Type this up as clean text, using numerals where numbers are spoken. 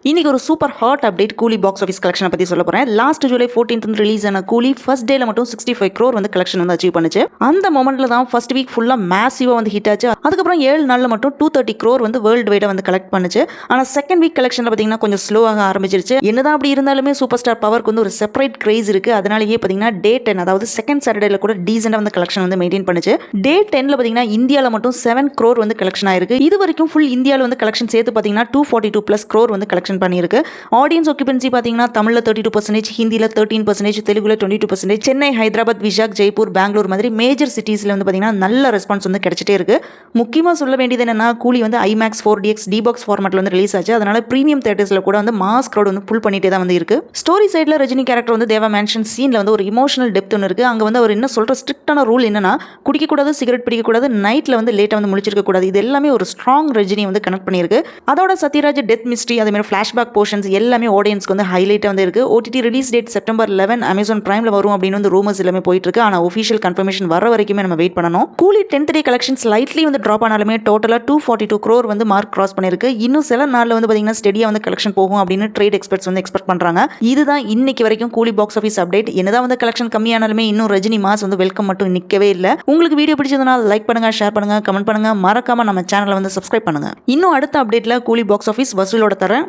இன்னைக்கு ஒரு super hot update கூலி பாக்ஸ் ஆஃபீஸ் கலெக்ஷனை பற்றி சொல்ல போகிறேன். லாஸ்ட் ஜூலை 14th ரிலீஸ் ஆன கூலி ஃபர்ஸ்ட் டேல மட்டும் 65 crore வந்து கலெக்ஷன் வந்து அச்சீவ் பண்ணுச்சு. அந்த மொமெண்ட்ல தான் ஃபர்ஸ்ட் வீக் ஃபுல்லாக மேசிவாக வந்து ஹிட் ஆச்சு. அதுக்கப்புறம் 7 நாளில் மட்டும் 230 crore வந்து வேர்ல்டு வைடாக வந்து கலெக்ட் பண்ணுச்சு. ஆனால் செகண்ட் வீக் கலெக்ஷனில் பார்த்தீங்கன்னா கொஞ்சம் ஸ்லோவாக ஆரம்பிச்சிருச்சு. என்னதான் அப்படி இருந்தாலுமே சூப்பர் ஸ்டார் பவருக்கு வந்து ஒரு செப்பரேட் கிரேஸ் இருக்குது. அதனாலேயே பார்த்தீங்கன்னா டே 10 அதாவது செகண்ட் சாட்டர்டேல கூட டீசெண்டாக வந்து கலெக்ஷன் வந்து மெயின்டைன் பண்ணுச்சு. டே 10ல பார்த்தீங்கன்னா இந்தியாவில் மட்டும் 7 crore வந்து கலெக்ஷன் ஆயிருக்கு. இது வரைக்கும் ஃபுல் இந்தியாவில் வந்து கலெக்ஷன் சேர்த்து பார்த்தீங்கன்னா 242+ crore வந்து கலெக்ஷன் பண்ணியிருக்கு. ஆடியன்ஸ் ஆக்குபென்சி பார்த்தீங்கன்னா தமிழில் 32%, ஹிந்தியில் 13%, தெலுங்குல 22%, சென்னை, ஹைதராபாத், விஷாக், ஜெய்ப்பூர், பெங்களூர் மாதிரி மேஜர் சிட்டிஸில் வந்து பார்த்தீங்கன்னா நல்ல ரெஸ்பான்ஸ் வந்து கிடைச்சிட்டே இருக்கு. முக்கியமாக சொல்ல வேண்டியது என்னன்னா கூலி வந்து ஐமேக்ஸ் 4DX டிபாக்ஸ் ஃபார்மேட்டில் வந்து ரிலீஸ் ஆச்சு. அதனால ப்ரீமியம் தேட்டர்ஸில் கூட வந்து மாஸ் க்ரௌட் வந்து புல் பண்ணிட்டே தான் வந்து இருக்கு. ஸ்டோரி சைடில் ரஜினி கேரக்டர் வந்து தேவா மேன்ஷன் சீனில் வந்து ஒரு இமோஷனல் டெப்த் ஒன்று இருக்கு. அங்கே வந்து அவர் என்ன சொல்ற ஸ்ட்ரிக்டான ரூல் என்னன்னா குடிக்கக்கூடாது, சிகரெட் பிடிக்கக்கூடாது, நைட்டில் வந்து லேட்டாக வந்து முழிச்சிருக்க கூடாது. இது எல்லாமே ஒரு ஸ்ட்ராங் ரஜினி வந்து கனெக்ட் பண்ணியிருக்கு. அதோட சத்யராஜ் டெத் மிஸ்ட்ரி அதே மாதிரி ஃபிளாஷ்பேக் போர்ஷன்ஸ் எல்லாமே ஆடியன்ஸ்க்கு வந்து ஹைலைட்டாக வந்து இருக்கு. OTT release date September 11 Amazon பிரைம்ல வரும் அப்படின்னு வந்து ரூமர்ஸ் எல்லாமே போயிட்டு இருக்கு. ஆனால் ஒஃபிஷியல் கன்ஃபர்மேஷன் வர வரைக்குமே நம்ம வெயிட் பண்ணணும். கூலி 10th டே கலெக்ஷன் ஸ்லைட்லி வந்து ட்ராப் ஆனாலுமே டோட்டலாக 242 crore வந்து மார்க் கிராஸ் பண்ணிருக்கு. இன்னும் சில நாளில் வந்து பார்த்தீங்கன்னா ஸ்டெடியாக வந்து கலெக்ஷன் போகும் அப்படின்னு ட்ரேட் எக்ஸ்பர்ட்ஸ் வந்து எக்ஸ்பெக்ட் பண்ணுறாங்க. இதுதான் இன்னைக்கு வரைக்கும் கூலி பாக்ஸ் ஆஃபீஸ் அப்டேட். என்னதான் வந்து கலெக்ஷன் கம்மியானாலுமே இன்னும் ரஜினி மாஸ் வந்து வெல்கம் மட்டும் நிற்கவே இல்லை. உங்களுக்கு வீடியோ பிடிச்சதுனா லைக் பண்ணுங்க, ஷேர் பண்ணுங்க, கமெண்ட் பண்ணுங்க, மறக்காம நம்ம சேனலை வந்து சப்ஸ்கிரைப் பண்ணுங்க. இன்னும் அடுத்த அப்டேட்ல கூலி பாக்ஸ் ஆஃபீஸ் வசூலோட தரேன்.